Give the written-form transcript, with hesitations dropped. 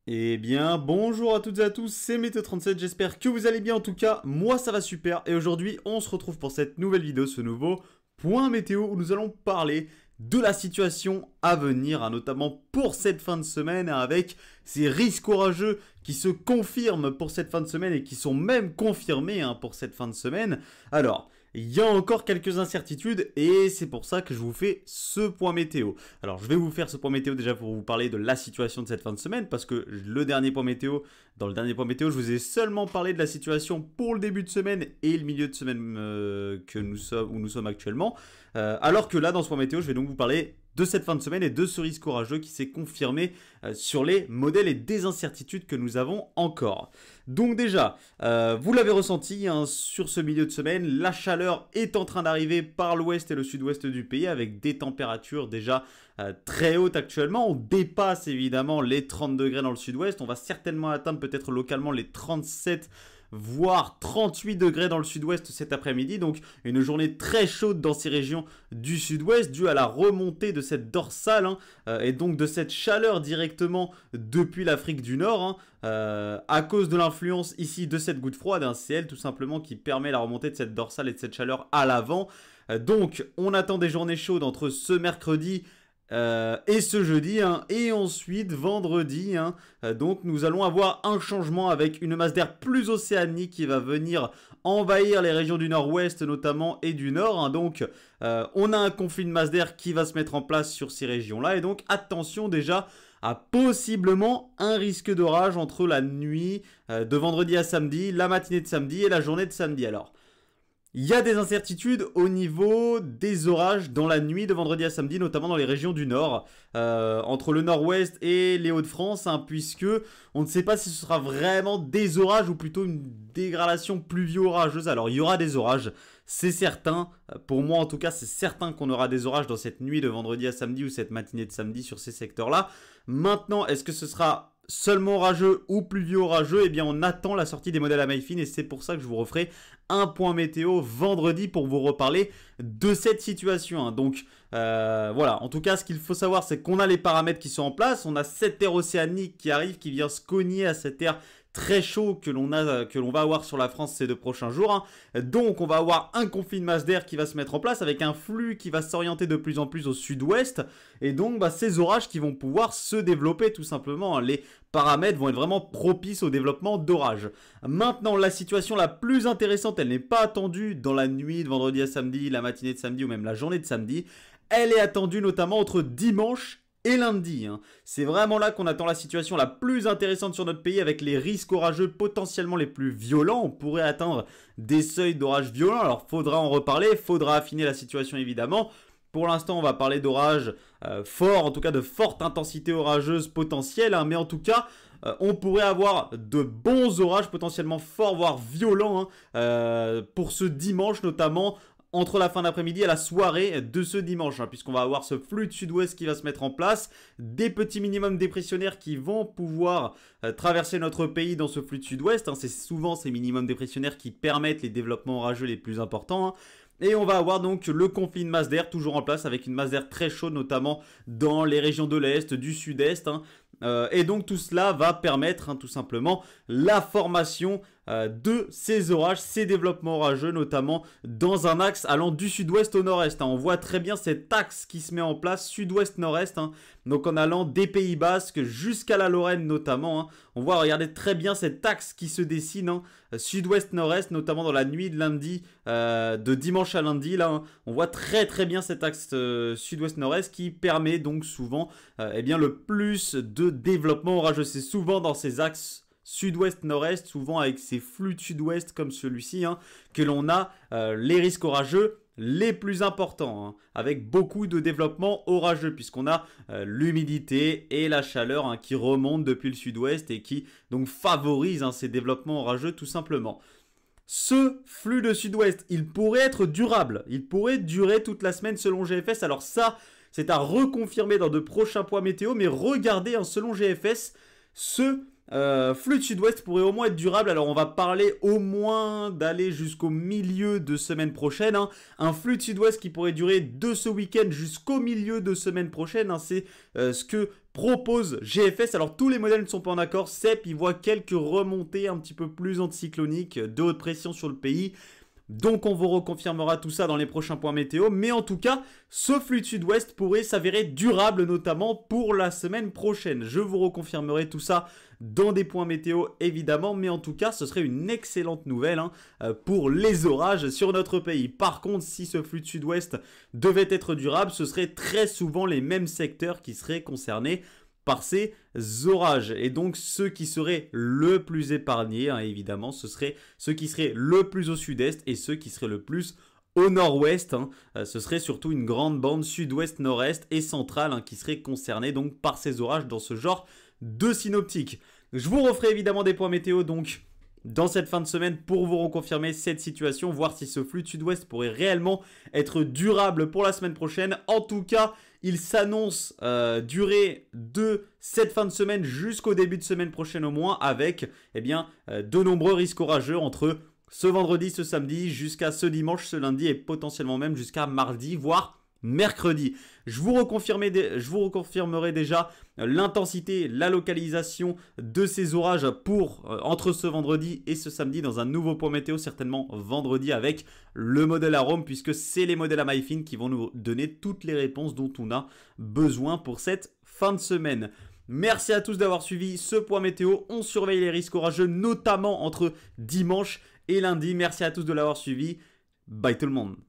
Eh bien, bonjour à toutes et à tous, c'est Météo37, j'espère que vous allez bien. En tout cas, moi ça va super et aujourd'hui on se retrouve pour cette nouvelle vidéo, ce nouveau point météo où nous allons parler de la situation à venir, notamment pour cette fin de semaine, avec ces risques orageux qui se confirment pour cette fin de semaine et qui sont même confirmés pour cette fin de semaine. Alors, il y a encore quelques incertitudes et c'est pour ça que je vous fais ce point météo. Alors, je vais vous faire ce point météo déjà pour vous parler de la situation de cette fin de semaine parce que le dernier point météo, dans le dernier point météo, je vous ai seulement parlé de la situation pour le début de semaine et le milieu de semaine où nous sommes actuellement. Alors que là, dans ce point météo, je vais donc vous parler de cette fin de semaine et de ce risque orageux qui s'est confirmé sur les modèles et des incertitudes que nous avons encore. Donc déjà, vous l'avez ressenti sur ce milieu de semaine, la chaleur est en train d'arriver par l'ouest et le sud-ouest du pays avec des températures déjà très hautes actuellement. On dépasse évidemment les 30 degrés dans le sud-ouest, on va certainement atteindre peut-être localement les 37 voire 38 degrés dans le sud-ouest cet après-midi. Donc une journée très chaude dans ces régions du sud-ouest due à la remontée de cette dorsale et donc de cette chaleur directement depuis l'Afrique du Nord à cause de l'influence ici de cette goutte froide, c'est elle tout simplement qui permet la remontée de cette dorsale et de cette chaleur à l'avant. Donc on attend des journées chaudes entre ce mercredi et ce jeudi et ensuite vendredi donc nous allons avoir un changement avec une masse d'air plus océanique qui va venir envahir les régions du nord-ouest notamment et du nord donc on a un conflit de masse d'air qui va se mettre en place sur ces régions là et donc attention déjà à possiblement un risque d'orage entre la nuit de vendredi à samedi, la matinée de samedi et la journée de samedi. Alors il y a des incertitudes au niveau des orages dans la nuit de vendredi à samedi, notamment dans les régions du nord, entre le nord-ouest et les Hauts-de-France, puisque on ne sait pas si ce sera vraiment des orages ou plutôt une dégradation pluvio-orageuse. Alors il y aura des orages, c'est certain, pour moi en tout cas c'est certain qu'on aura des orages dans cette nuit de vendredi à samedi ou cette matinée de samedi sur ces secteurs-là. Maintenant, est-ce que ce sera seulement orageux ou pluvio-orageux? Eh bien on attend la sortie des modèles à maille fine et c'est pour ça que je vous referai un point météo vendredi pour vous reparler de cette situation. Donc voilà, en tout cas ce qu'il faut savoir c'est qu'on a les paramètres qui sont en place, on a cette air océanique qui arrive, qui vient se cogner à cet air très chaud que l'on va avoir sur la France ces 2 prochains jours. Donc on va avoir un conflit de masse d'air qui va se mettre en place avec un flux qui va s'orienter de plus en plus au sud-ouest et donc ces orages qui vont pouvoir se développer tout simplement. Les paramètres vont être vraiment propices au développement d'orages. Maintenant la situation la plus intéressante, elle n'est pas attendue dans la nuit de vendredi à samedi, la matinée de samedi ou même la journée de samedi. Elle est attendue notamment entre dimanche et lundi. C'est vraiment là qu'on attend la situation la plus intéressante sur notre pays avec les risques orageux potentiellement les plus violents. On pourrait atteindre des seuils d'orage violents. Alors faudra en reparler, faudra affiner la situation évidemment. Pour l'instant on va parler d'orages forts, en tout cas de forte intensité orageuse potentielle. Mais en tout cas on pourrait avoir de bons orages potentiellement forts voire violents pour ce dimanche notamment, entre la fin d'après-midi et la soirée de ce dimanche, puisqu'on va avoir ce flux de sud-ouest qui va se mettre en place, des petits minimums dépressionnaires qui vont pouvoir traverser notre pays dans ce flux de sud-ouest, c'est souvent ces minimums dépressionnaires qui permettent les développements orageux les plus importants, et on va avoir donc le conflit de masse d'air toujours en place avec une masse d'air très chaude notamment dans les régions de l'Est, du Sud-Est, et donc tout cela va permettre tout simplement la formation de ces orages, ces développements orageux notamment dans un axe allant du sud-ouest au nord-est. On voit très bien cet axe qui se met en place sud-ouest-nord-est, donc en allant des Pays Basques jusqu'à la Lorraine notamment. On voit, regardez très bien cet axe qui se dessine sud-ouest-nord-est, notamment dans la nuit de lundi, de dimanche à lundi. Là, on voit très bien cet axe sud-ouest-nord-est qui permet donc souvent eh bien, le plus de développement orageux. C'est souvent dans ces axes sud-ouest-nord-est, souvent avec ces flux de sud-ouest comme celui-ci, que l'on a les risques orageux les plus importants, avec beaucoup de développement orageux, puisqu'on a l'humidité et la chaleur qui remontent depuis le sud-ouest et qui donc favorisent ces développements orageux tout simplement. Ce flux de sud-ouest, il pourrait être durable, il pourrait durer toute la semaine selon GFS, alors ça, c'est à reconfirmer dans de prochains points météo, mais regardez, selon GFS, ce flux de sud-ouest pourrait au moins être durable. Alors on va parler au moins d'aller jusqu'au milieu de semaine prochaine, hein. Un flux de sud-ouest qui pourrait durer de ce week-end jusqu'au milieu de semaine prochaine, hein. C'est ce que propose GFS. Alors tous les modèles ne sont pas en accord. CEP il voit quelques remontées un petit peu plus anticycloniques de haute pression sur le pays. Donc on vous reconfirmera tout ça dans les prochains points météo. Mais en tout cas, ce flux de sud-ouest pourrait s'avérer durable, notamment pour la semaine prochaine. Je vous reconfirmerai tout ça dans des points météo évidemment. Mais en tout cas, ce serait une excellente nouvelle, hein, pour les orages sur notre pays. Par contre, si ce flux de sud-ouest devait être durable, ce serait très souvent les mêmes secteurs qui seraient concernés par ces orages. Et donc ceux qui seraient le plus épargnés, hein, évidemment, ce seraient ceux qui seraient le plus au sud-est et ceux qui seraient le plus au nord-ouest, hein. Ce serait surtout une grande bande sud-ouest, nord-est et centrale, hein, qui serait concernée donc par ces orages dans ce genre de synoptique. Je vous referai évidemment des points météo donc dans cette fin de semaine pour vous reconfirmer cette situation, voir si ce flux de sud-ouest pourrait réellement être durable pour la semaine prochaine. En tout cas, il s'annonce durer de cette fin de semaine jusqu'au début de semaine prochaine au moins, avec de nombreux risques orageux entre ce vendredi, ce samedi, jusqu'à ce dimanche, ce lundi et potentiellement même jusqu'à mardi, voire mercredi. Je vous reconfirmerai déjà l'intensité, la localisation de ces orages pour entre ce vendredi et ce samedi dans un nouveau point météo, certainement vendredi avec le modèle Arome, puisque c'est les modèles Amifin qui vont nous donner toutes les réponses dont on a besoin pour cette fin de semaine. Merci à tous d'avoir suivi ce point météo. On surveille les risques orageux, notamment entre dimanche et lundi. Merci à tous de l'avoir suivi. Bye tout le monde.